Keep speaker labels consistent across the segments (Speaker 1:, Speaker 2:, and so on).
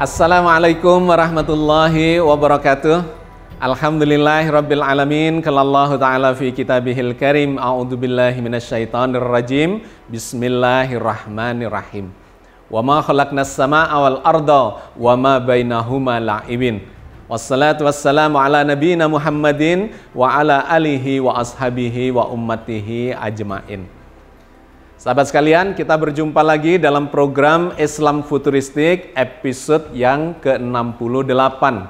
Speaker 1: Assalamualaikum warahmatullahi wabarakatuh. Alhamdulillahirabbil alamin. Qalallahu ta'ala fi kitabihil karim. A'udzubillahi minasyaitonir rajim. Bismillahirrahmanirrahim. Wa ma khalaqnas samaa'a wal arda wa ma bainahuma la'ibin. Wassalatu wassalamu ala nabiyyina Muhammadin wa ala alihi wa ashabihi wa ummatihi ajmain. Sahabat sekalian, kita berjumpa lagi dalam program Islam Futuristik episode yang ke-68.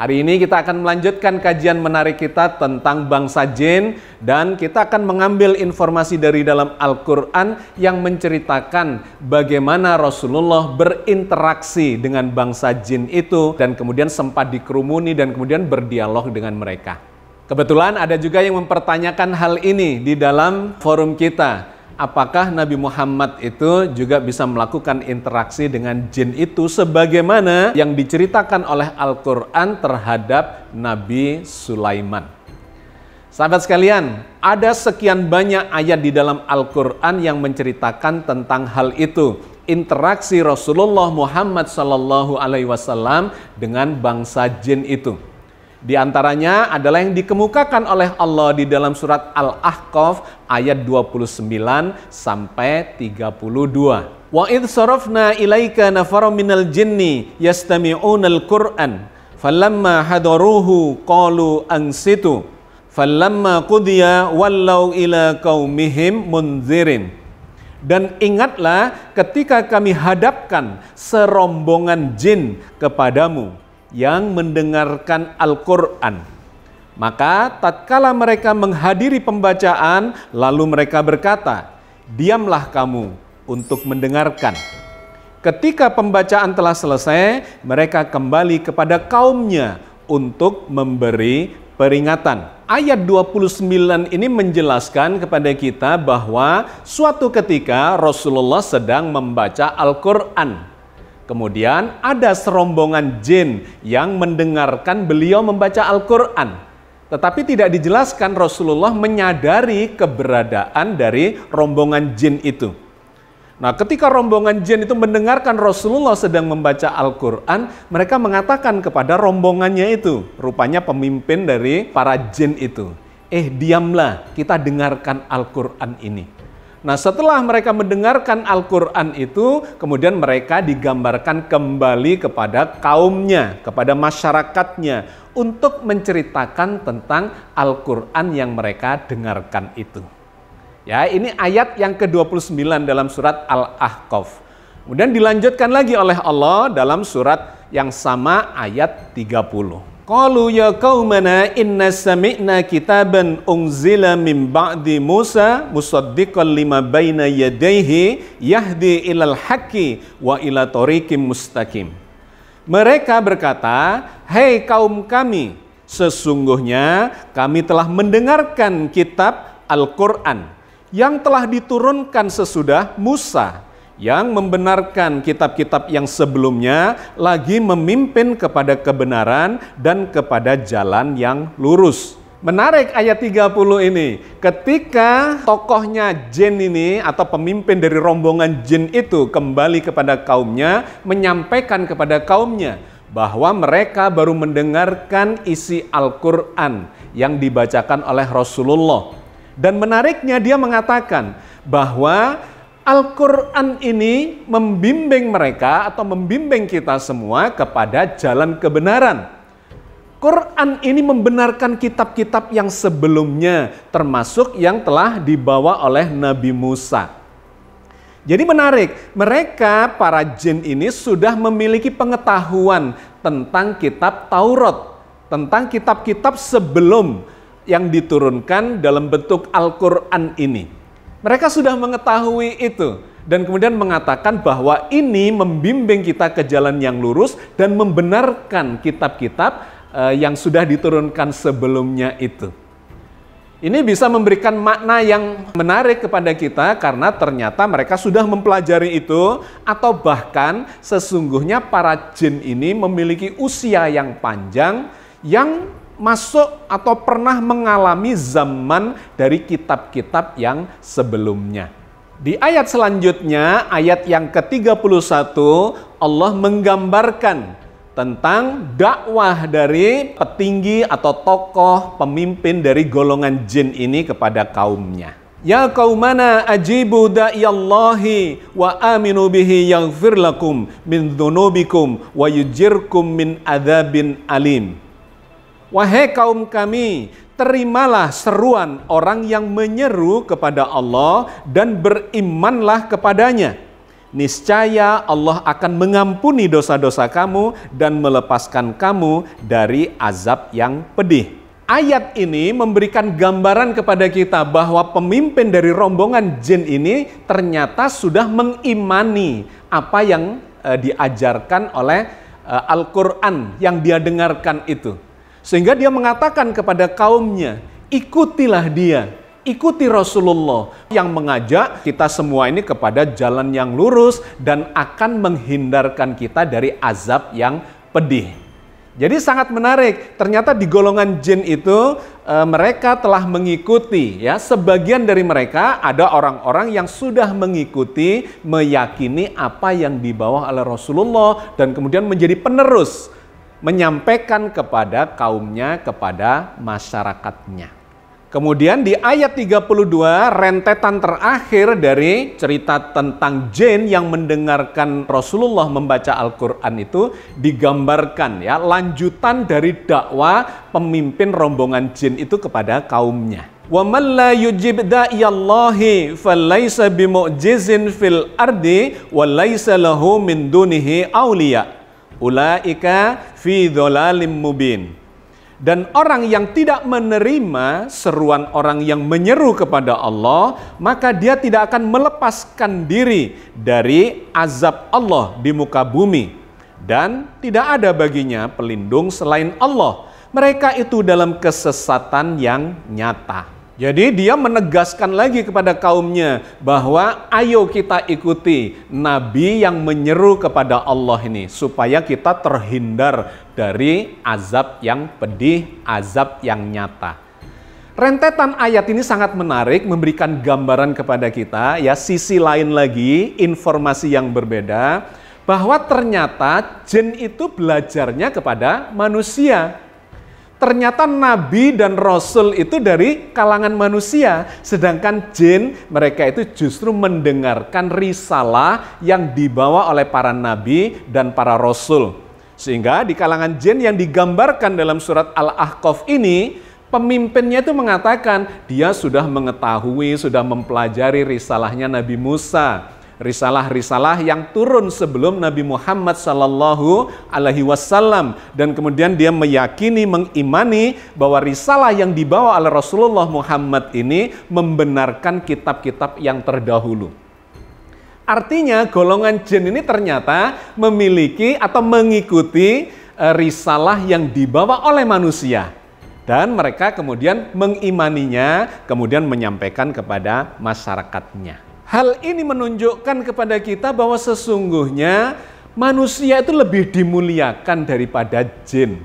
Speaker 1: Hari ini kita akan melanjutkan kajian menarik kita tentang bangsa jin, dan kita akan mengambil informasi dari dalam Al-Quran yang menceritakan bagaimana Rasulullah berinteraksi dengan bangsa jin itu dan kemudian sempat dikerumuni dan kemudian berdialog dengan mereka. Kebetulan ada juga yang mempertanyakan hal ini di dalam forum kita. Apakah Nabi Muhammad itu juga bisa melakukan interaksi dengan jin itu sebagaimana yang diceritakan oleh Al-Quran terhadap Nabi Sulaiman? Sahabat sekalian, ada sekian banyak ayat di dalam Al-Quran yang menceritakan tentang hal itu. Interaksi Rasulullah Muhammad SAW dengan bangsa jin itu. Di antaranya adalah yang dikemukakan oleh Allah di dalam surat Al-Ahqaf ayat 29 sampai 32. Wa idh sarafna ilaika nafaran minal jinni yastami'unal Qur'an falamma hadaruhu qalu ansitu falamma qudiya wallau ila qaumihim munzirin. Dan ingatlah ketika kami hadapkan serombongan jin kepadamu yang mendengarkan Al-Quran. Maka tatkala mereka menghadiri pembacaan, lalu mereka berkata, diamlah kamu untuk mendengarkan. Ketika pembacaan telah selesai, mereka kembali kepada kaumnya untuk memberi peringatan. Ayat 29 ini menjelaskan kepada kita bahwa suatu ketika Rasulullah sedang membaca Al-Quran. Kemudian ada serombongan jin yang mendengarkan beliau membaca Al-Quran. Tetapi tidak dijelaskan Rasulullah menyadari keberadaan dari rombongan jin itu. Nah, ketika rombongan jin itu mendengarkan Rasulullah sedang membaca Al-Quran, mereka mengatakan kepada rombongannya itu, rupanya pemimpin dari para jin itu, diamlah, kita dengarkan Al-Quran ini. Nah, setelah mereka mendengarkan Al-Quran itu, kemudian mereka digambarkan kembali kepada kaumnya, kepada masyarakatnya, untuk menceritakan tentang Al-Quran yang mereka dengarkan itu. Ya, ini ayat yang ke-29 dalam surat Al-Ahqaf. Kemudian dilanjutkan lagi oleh Allah dalam surat yang sama ayat 30. Qalu ya qaumana inna sami'na kitaban unzila min ba'di Musa musaddiqan lima baina yadayhi yahdi ilal haqqi wa ila thoriqim mustaqim. Mereka berkata, "Hei kaum kami, sesungguhnya kami telah mendengarkan kitab Al-Quran yang telah diturunkan sesudah Musa, yang membenarkan kitab-kitab yang sebelumnya, lagi memimpin kepada kebenaran dan kepada jalan yang lurus." Menarik ayat 30 ini. Ketika tokohnya jin ini atau pemimpin dari rombongan jin itu kembali kepada kaumnya, menyampaikan kepada kaumnya bahwa mereka baru mendengarkan isi Al-Quran yang dibacakan oleh Rasulullah. Dan menariknya dia mengatakan bahwa Al-Quran ini membimbing mereka atau membimbing kita semua kepada jalan kebenaran. Quran ini membenarkan kitab-kitab yang sebelumnya, termasuk yang telah dibawa oleh Nabi Musa. Jadi menarik, mereka para jin ini sudah memiliki pengetahuan tentang kitab Taurat, tentang kitab-kitab sebelum yang diturunkan dalam bentuk Al-Quran ini. Mereka sudah mengetahui itu dan kemudian mengatakan bahwa ini membimbing kita ke jalan yang lurus dan membenarkan kitab-kitab yang sudah diturunkan sebelumnya itu. Ini bisa memberikan makna yang menarik kepada kita karena ternyata mereka sudah mempelajari itu, atau bahkan sesungguhnya para jin ini memiliki usia yang panjang yang masuk atau pernah mengalami zaman dari kitab-kitab yang sebelumnya. Di ayat selanjutnya, ayat yang ke-31, Allah menggambarkan tentang dakwah dari petinggi atau tokoh pemimpin dari golongan jin ini kepada kaumnya. Ya qaumana ajibu da'iyallahi wa aminu bihi yaghfir lakum min dzunubikum wa yujirkum min adzabin alim. Wahai kaum kami, terimalah seruan orang yang menyeru kepada Allah dan berimanlah kepadanya. Niscaya Allah akan mengampuni dosa-dosa kamu dan melepaskan kamu dari azab yang pedih. Ayat ini memberikan gambaran kepada kita bahwa pemimpin dari rombongan jin ini ternyata sudah mengimani apa yang diajarkan oleh Al-Quran yang dia dengarkan itu. Sehingga dia mengatakan kepada kaumnya, ikutilah dia, ikuti Rasulullah yang mengajak kita semua ini kepada jalan yang lurus dan akan menghindarkan kita dari azab yang pedih. Jadi sangat menarik, ternyata di golongan jin itu mereka telah mengikuti, ya, sebagian dari mereka ada orang-orang yang sudah mengikuti, meyakini apa yang dibawa oleh Rasulullah dan kemudian menjadi penerus, menyampaikan kepada kaumnya, kepada masyarakatnya. Kemudian di ayat 32, rentetan terakhir dari cerita tentang jin yang mendengarkan Rasulullah membaca Al-Quran itu digambarkan, ya, lanjutan dari dakwah pemimpin rombongan jin itu kepada kaumnya. Wa man la yujib da'iyallahi falaysa bimu'jizin fil ardi wa laysa lahu min dunihi awliya. Ulaika fi dhalalim mubin. Dan orang yang tidak menerima seruan orang yang menyeru kepada Allah, maka dia tidak akan melepaskan diri dari azab Allah di muka bumi. Dan tidak ada baginya pelindung selain Allah. Mereka itu dalam kesesatan yang nyata. Jadi dia menegaskan lagi kepada kaumnya bahwa ayo kita ikuti Nabi yang menyeru kepada Allah ini supaya kita terhindar dari azab yang pedih, azab yang nyata. Rentetan ayat ini sangat menarik, memberikan gambaran kepada kita, ya, sisi lain lagi, informasi yang berbeda, bahwa ternyata jin itu belajarnya kepada manusia. Ternyata Nabi dan Rasul itu dari kalangan manusia, sedangkan jin mereka itu justru mendengarkan risalah yang dibawa oleh para Nabi dan para Rasul. Sehingga di kalangan jin yang digambarkan dalam surat Al-Ahqaf ini, pemimpinnya itu mengatakan dia sudah mengetahui, sudah mempelajari risalahnya Nabi Musa. Risalah-risalah yang turun sebelum Nabi Muhammad Sallallahu Alaihi Wasallam, dan kemudian dia meyakini, mengimani bahwa risalah yang dibawa oleh Rasulullah Muhammad ini membenarkan kitab-kitab yang terdahulu. Artinya golongan jin ini ternyata memiliki atau mengikuti risalah yang dibawa oleh manusia, dan mereka kemudian mengimaninya, kemudian menyampaikan kepada masyarakatnya. Hal ini menunjukkan kepada kita bahwa sesungguhnya manusia itu lebih dimuliakan daripada jin.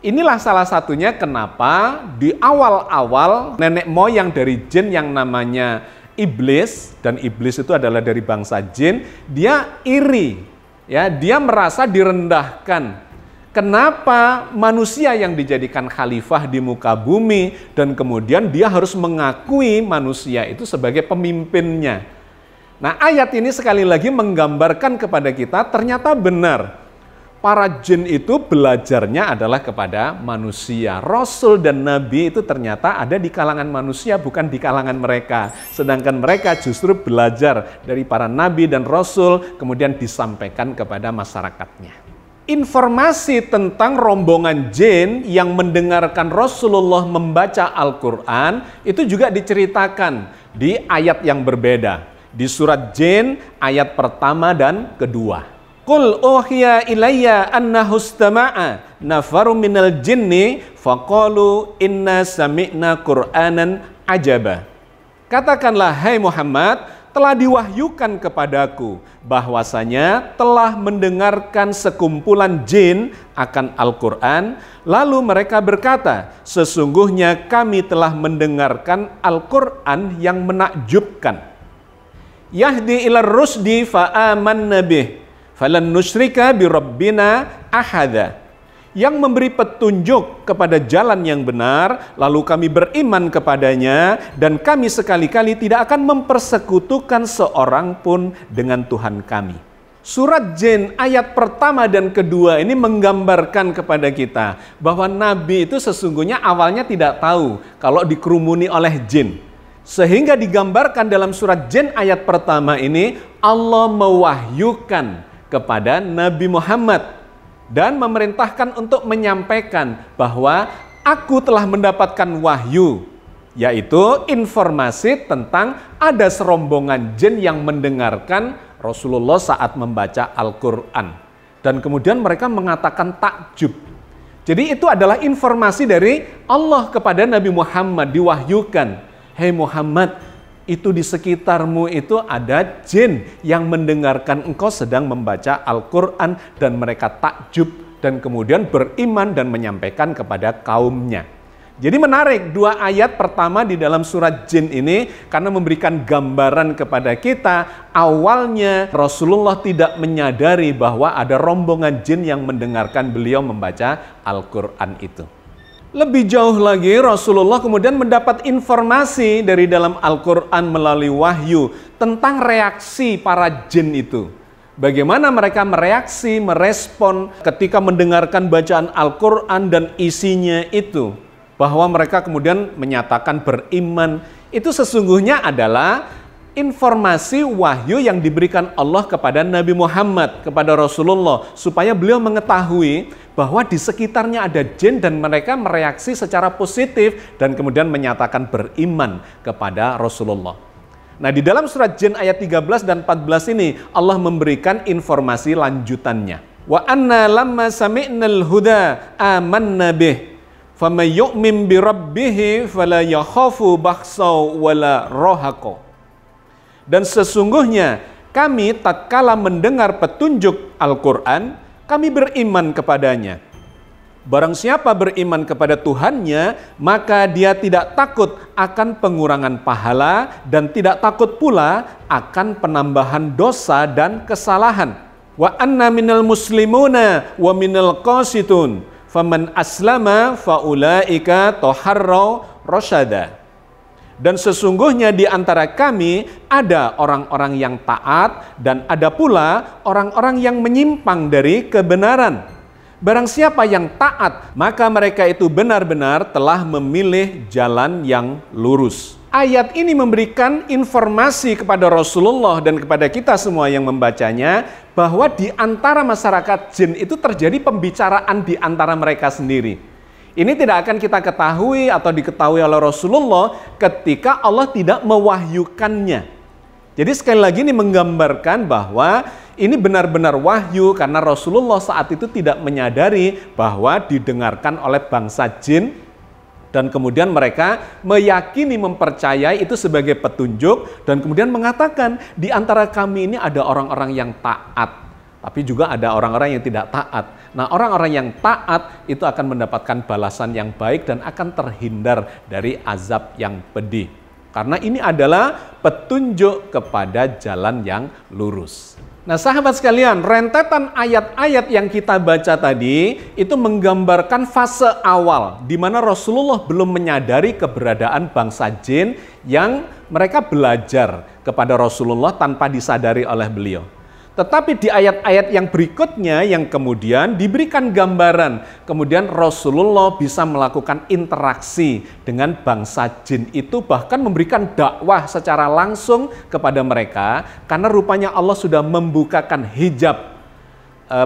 Speaker 1: Inilah salah satunya kenapa di awal-awal nenek moyang dari jin yang namanya Iblis, dan Iblis itu adalah dari bangsa jin, dia iri, ya, dia merasa direndahkan. Kenapa manusia yang dijadikan khalifah di muka bumi dan kemudian dia harus mengakui manusia itu sebagai pemimpinnya. Nah, ayat ini sekali lagi menggambarkan kepada kita ternyata benar. Para jin itu belajarnya adalah kepada manusia. Rasul dan Nabi itu ternyata ada di kalangan manusia, bukan di kalangan mereka. Sedangkan mereka justru belajar dari para Nabi dan Rasul, kemudian disampaikan kepada masyarakatnya. Informasi tentang rombongan jin yang mendengarkan Rasulullah membaca Al-Quran itu juga diceritakan di ayat yang berbeda. Di surat Jin ayat pertama dan kedua. Qul uhiya ilayya annahu istama'a nafaru minal jinni faqalu inna sami'na Qur'anan ajaba. Katakanlah, hai Muhammad, telah diwahyukan kepadaku bahwasanya telah mendengarkan sekumpulan jin akan Al-Quran, lalu mereka berkata, sesungguhnya kami telah mendengarkan Al-Quran yang menakjubkan. yahdi ilar rusdi fa amanna bih falan nusyrika bi rabbina ahada. Yang memberi petunjuk kepada jalan yang benar, lalu kami beriman kepadanya, dan kami sekali-kali tidak akan mempersekutukan seorang pun dengan Tuhan kami. Surat Jin ayat pertama dan kedua ini menggambarkan kepada kita bahwa Nabi itu sesungguhnya awalnya tidak tahu kalau dikerumuni oleh jin. Sehingga digambarkan dalam surat Jin ayat pertama ini, Allah mewahyukan kepada Nabi Muhammad dan memerintahkan untuk menyampaikan bahwa aku telah mendapatkan wahyu, yaitu informasi tentang ada serombongan jin yang mendengarkan Rasulullah saat membaca Al-Quran. Dan kemudian mereka mengatakan takjub. Jadi itu adalah informasi dari Allah kepada Nabi Muhammad, diwahyukan. Hei Muhammad, itu di sekitarmu itu ada jin yang mendengarkan engkau sedang membaca Al-Quran, dan mereka takjub dan kemudian beriman dan menyampaikan kepada kaumnya. Jadi menarik, dua ayat pertama di dalam surat Jin ini karena memberikan gambaran kepada kita, awalnya Rasulullah tidak menyadari bahwa ada rombongan jin yang mendengarkan beliau membaca Al-Quran itu. Lebih jauh lagi, Rasulullah kemudian mendapat informasi dari dalam Al-Quran melalui wahyu tentang reaksi para jin itu. Bagaimana mereka mereaksi, merespon ketika mendengarkan bacaan Al-Quran dan isinya itu. Bahwa mereka kemudian menyatakan beriman. Itu sesungguhnya adalah informasi wahyu yang diberikan Allah kepada Nabi Muhammad, kepada Rasulullah, supaya beliau mengetahui bahwa di sekitarnya ada jin dan mereka mereaksi secara positif dan kemudian menyatakan beriman kepada Rasulullah. Nah, di dalam surat Jin ayat 13 dan 14 ini Allah memberikan informasi lanjutannya. Wa anna lamma sami'nal huda amanna bih faman yu'min bi rabbih fala yakhafu bakhsaw wala rohaqo. Dan sesungguhnya kami tatkala mendengar petunjuk Al-Quran, kami beriman kepadanya. Barang siapa beriman kepada Tuhannya, maka dia tidak takut akan pengurangan pahala dan tidak takut pula akan penambahan dosa dan kesalahan. Wa anna minal muslimuna wa minal qasitun faman aslama faulaika taharraw rasyada. Dan sesungguhnya di antara kami ada orang-orang yang taat dan ada pula orang-orang yang menyimpang dari kebenaran. Barang siapa yang taat, maka mereka itu benar-benar telah memilih jalan yang lurus. Ayat ini memberikan informasi kepada Rasulullah dan kepada kita semua yang membacanya bahwa di antara masyarakat jin itu terjadi pembicaraan di antara mereka sendiri. Ini tidak akan kita ketahui atau diketahui oleh Rasulullah ketika Allah tidak mewahyukannya. Jadi sekali lagi ini menggambarkan bahwa ini benar-benar wahyu karena Rasulullah saat itu tidak menyadari bahwa didengarkan oleh bangsa jin dan kemudian mereka meyakini, mempercayai itu sebagai petunjuk dan kemudian mengatakan di antara kami ini ada orang-orang yang taat. Tapi juga ada orang-orang yang tidak taat. Nah, orang-orang yang taat itu akan mendapatkan balasan yang baik dan akan terhindar dari azab yang pedih. Karena ini adalah petunjuk kepada jalan yang lurus. Nah, sahabat sekalian, rentetan ayat-ayat yang kita baca tadi itu menggambarkan fase awal di mana Rasulullah belum menyadari keberadaan bangsa jin yang mereka belajar kepada Rasulullah tanpa disadari oleh beliau. Tetapi di ayat-ayat yang berikutnya yang kemudian diberikan gambaran, kemudian Rasulullah bisa melakukan interaksi dengan bangsa jin itu, bahkan memberikan dakwah secara langsung kepada mereka, karena rupanya Allah sudah membukakan hijab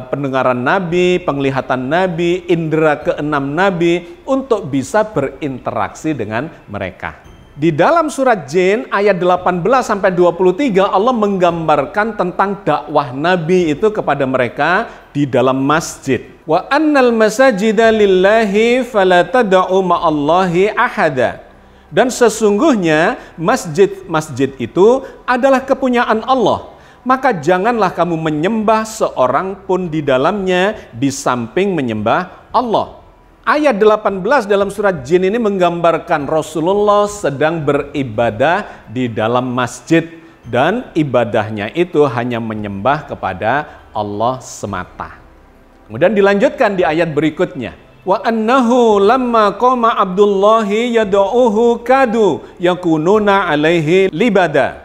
Speaker 1: pendengaran Nabi, penglihatan Nabi, indera keenam Nabi untuk bisa berinteraksi dengan mereka. Di dalam surat Jin ayat 18-23 Allah menggambarkan tentang dakwah Nabi itu kepada mereka di dalam masjid. Wa annal masajida lillahi fala tad'u ma'allahi ahada. Dan sesungguhnya masjid-masjid itu adalah kepunyaan Allah. Maka janganlah kamu menyembah seorang pun di dalamnya di samping menyembah Allah. Ayat 18 dalam surat Jin ini menggambarkan Rasulullah sedang beribadah di dalam masjid dan ibadahnya itu hanya menyembah kepada Allah semata. Kemudian dilanjutkan di ayat berikutnya. Wa annahu lamma qama Abdullahi yad'uhu kadu yakununa alaihi libada.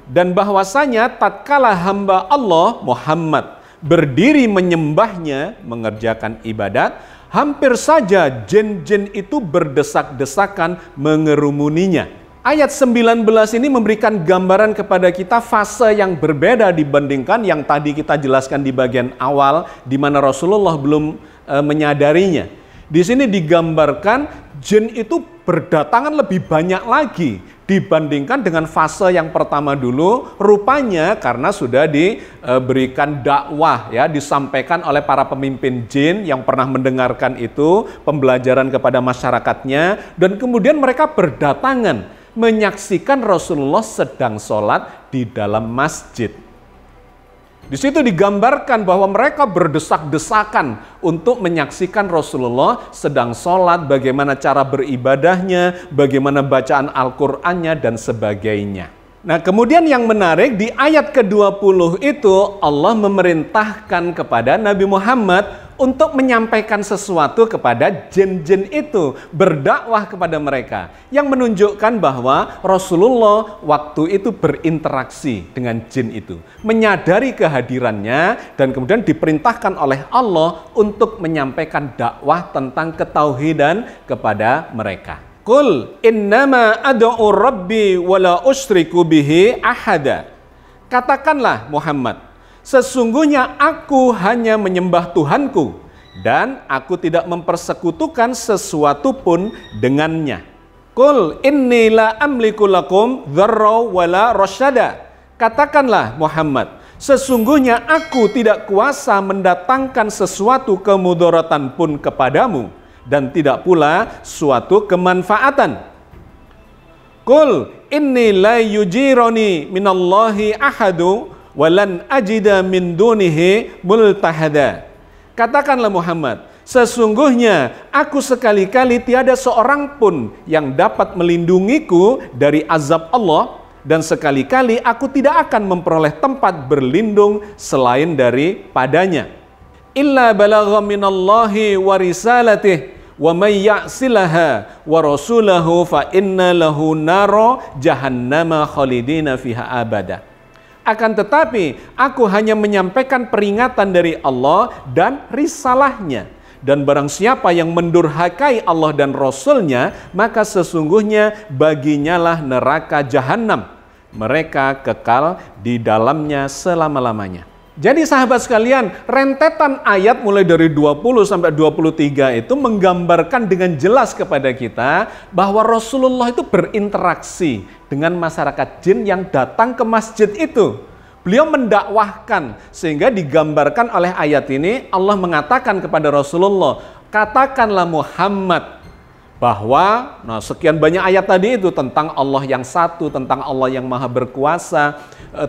Speaker 1: Dan bahwasanya tatkala hamba Allah Muhammad berdiri menyembahnya, mengerjakan ibadat, hampir saja jin-jin itu berdesak-desakan mengerumuninya. Ayat 19 ini memberikan gambaran kepada kita fase yang berbeda dibandingkan yang tadi kita jelaskan di bagian awal, di mana Rasulullah belum menyadarinya. Di sini digambarkan jin itu berdatangan lebih banyak lagi dibandingkan dengan fase yang pertama dulu. Rupanya karena sudah diberikan dakwah, ya, disampaikan oleh para pemimpin jin yang pernah mendengarkan itu, pembelajaran kepada masyarakatnya, dan kemudian mereka berdatangan menyaksikan Rasulullah sedang sholat di dalam masjid. Di situ digambarkan bahwa mereka berdesak-desakan untuk menyaksikan Rasulullah sedang sholat, bagaimana cara beribadahnya, bagaimana bacaan Al-Qur'annya, dan sebagainya. Nah, kemudian yang menarik di ayat ke-20 itu Allah memerintahkan kepada Nabi Muhammad untuk menyampaikan sesuatu kepada jin-jin itu, berdakwah kepada mereka, yang menunjukkan bahwa Rasulullah waktu itu berinteraksi dengan jin itu, menyadari kehadirannya, dan kemudian diperintahkan oleh Allah untuk menyampaikan dakwah tentang ketauhidan kepada mereka. Qul innama ad'u rabbi wala usyriku bihi ahada. Katakanlah Muhammad, sesungguhnya aku hanya menyembah Tuhanku dan aku tidak mempersekutukan sesuatu pun dengannya. Qul inni la amliku lakum dzarra wala rasyada. Katakanlah Muhammad, sesungguhnya aku tidak kuasa mendatangkan sesuatu kemudaratan pun kepadamu dan tidak pula suatu kemanfaatan. Qul inni la yujironi minallahi ahadu walan ajida min dunihi multahada. Katakanlah Muhammad, sesungguhnya aku sekali-kali tiada seorang pun yang dapat melindungiku dari azab Allah, dan sekali-kali aku tidak akan memperoleh tempat berlindung selain daripadanya. Illa balagha minallahi wa risalatih wa may ya'silaha wa rasulahu fa inna lahu nara jahannama khalidina fiha abada. Akan tetapi aku hanya menyampaikan peringatan dari Allah dan risalahnya, dan barang siapa yang mendurhakai Allah dan Rasulnya, maka sesungguhnya baginya lah neraka jahanam, mereka kekal di dalamnya selama-lamanya. Jadi sahabat sekalian, rentetan ayat mulai dari 20 sampai 23 itu menggambarkan dengan jelas kepada kita bahwa Rasulullah itu berinteraksi dengan masyarakat jin yang datang ke masjid itu. Beliau mendakwahkan, sehingga digambarkan oleh ayat ini Allah mengatakan kepada Rasulullah, katakanlah Muhammad, bahwa sekian banyak ayat tadi itu tentang Allah yang satu, tentang Allah yang maha berkuasa,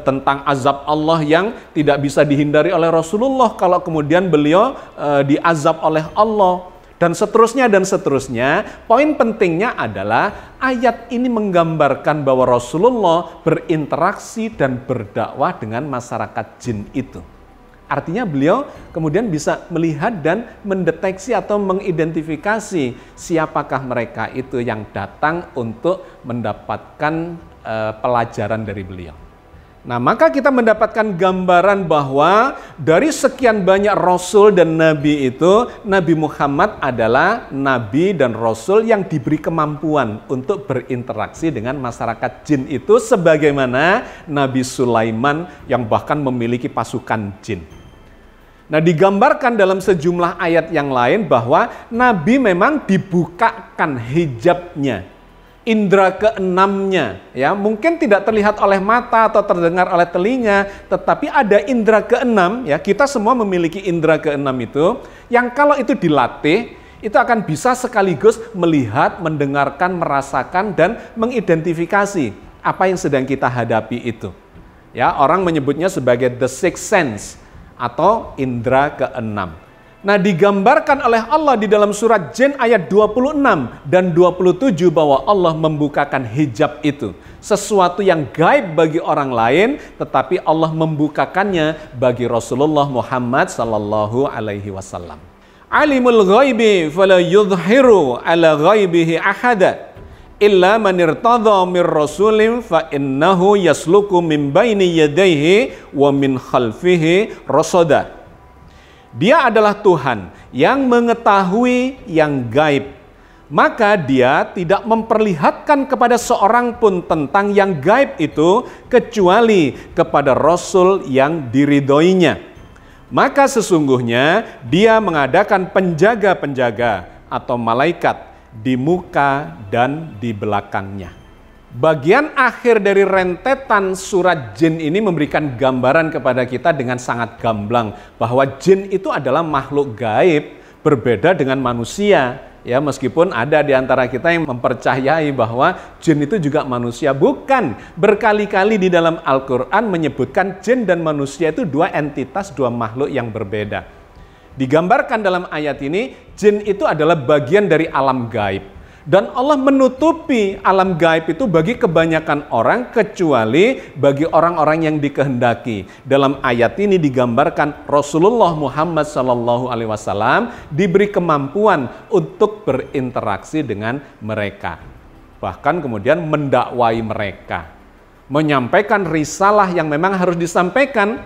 Speaker 1: tentang azab Allah yang tidak bisa dihindari oleh Rasulullah kalau kemudian beliau diazab oleh Allah, dan seterusnya dan seterusnya. Poin pentingnya adalah ayat ini menggambarkan bahwa Rasulullah berinteraksi dan berdakwah dengan masyarakat jin itu. Artinya beliau kemudian bisa melihat dan mendeteksi atau mengidentifikasi siapakah mereka itu yang datang untuk mendapatkan pelajaran dari beliau. Nah, maka kita mendapatkan gambaran bahwa dari sekian banyak Rasul dan Nabi itu, Nabi Muhammad adalah Nabi dan Rasul yang diberi kemampuan untuk berinteraksi dengan masyarakat jin itu, sebagaimana Nabi Sulaiman yang bahkan memiliki pasukan jin. Nah, digambarkan dalam sejumlah ayat yang lain bahwa Nabi memang dibukakan hijabnya, indera keenamnya, ya, mungkin tidak terlihat oleh mata atau terdengar oleh telinga, tetapi ada indera keenam, ya, kita semua memiliki indera keenam itu, yang kalau itu dilatih, itu akan bisa sekaligus melihat, mendengarkan, merasakan, dan mengidentifikasi apa yang sedang kita hadapi itu. Ya, orang menyebutnya sebagai the sixth sense, atau indera keenam. Nah, digambarkan oleh Allah di dalam surat Jin ayat 26 dan 27 bahwa Allah membukakan hijab itu. Sesuatu yang gaib bagi orang lain, tetapi Allah membukakannya bagi Rasulullah Muhammad sallallahu alaihi wasallam. Alimul ghaibi fala yudhiru ala ghaibihi ahada illa man irtadha mir rasulin fa innahu yasluku min baini yadayhi wa min khalfihi rasada. Dia adalah Tuhan yang mengetahui yang gaib. Maka dia tidak memperlihatkan kepada seorang pun tentang yang gaib itu kecuali kepada Rasul yang diridhoinya. Maka sesungguhnya dia mengadakan penjaga-penjaga atau malaikat di muka dan di belakangnya. Bagian akhir dari rentetan surat Jin ini memberikan gambaran kepada kita dengan sangat gamblang bahwa jin itu adalah makhluk gaib berbeda dengan manusia. Ya, meskipun ada di antara kita yang mempercayai bahwa jin itu juga manusia, bukan. Berkali-kali di dalam Al-Quran menyebutkan jin dan manusia itu dua entitas, dua makhluk yang berbeda. Digambarkan dalam ayat ini, jin itu adalah bagian dari alam gaib. Dan Allah menutupi alam gaib itu bagi kebanyakan orang kecuali bagi orang-orang yang dikehendaki. Dalam ayat ini digambarkan Rasulullah Muhammad SAW diberi kemampuan untuk berinteraksi dengan mereka. Bahkan kemudian mendakwai mereka. Menyampaikan risalah yang memang harus disampaikan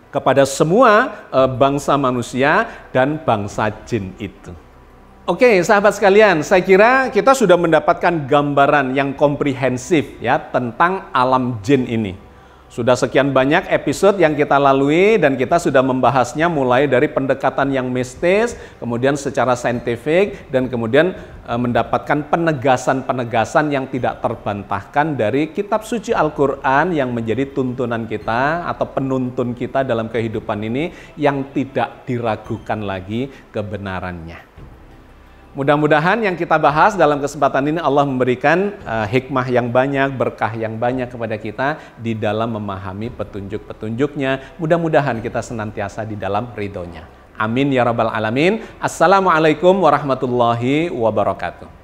Speaker 1: kepada semua bangsa manusia dan bangsa jin itu. Oke, sahabat sekalian, saya kira kita sudah mendapatkan gambaran yang komprehensif ya tentang alam jin ini. Sudah sekian banyak episode yang kita lalui dan kita sudah membahasnya mulai dari pendekatan yang mistis, kemudian secara saintifik, dan kemudian mendapatkan penegasan-penegasan yang tidak terbantahkan dari kitab suci Al-Quran yang menjadi tuntunan kita atau penuntun kita dalam kehidupan ini yang tidak diragukan lagi kebenarannya. Mudah-mudahan yang kita bahas dalam kesempatan ini Allah memberikan hikmah yang banyak, berkah yang banyak kepada kita di dalam memahami petunjuk-petunjuknya. Mudah-mudahan kita senantiasa di dalam ridhonya. Amin ya rabbal alamin. Assalamualaikum warahmatullahi wabarakatuh.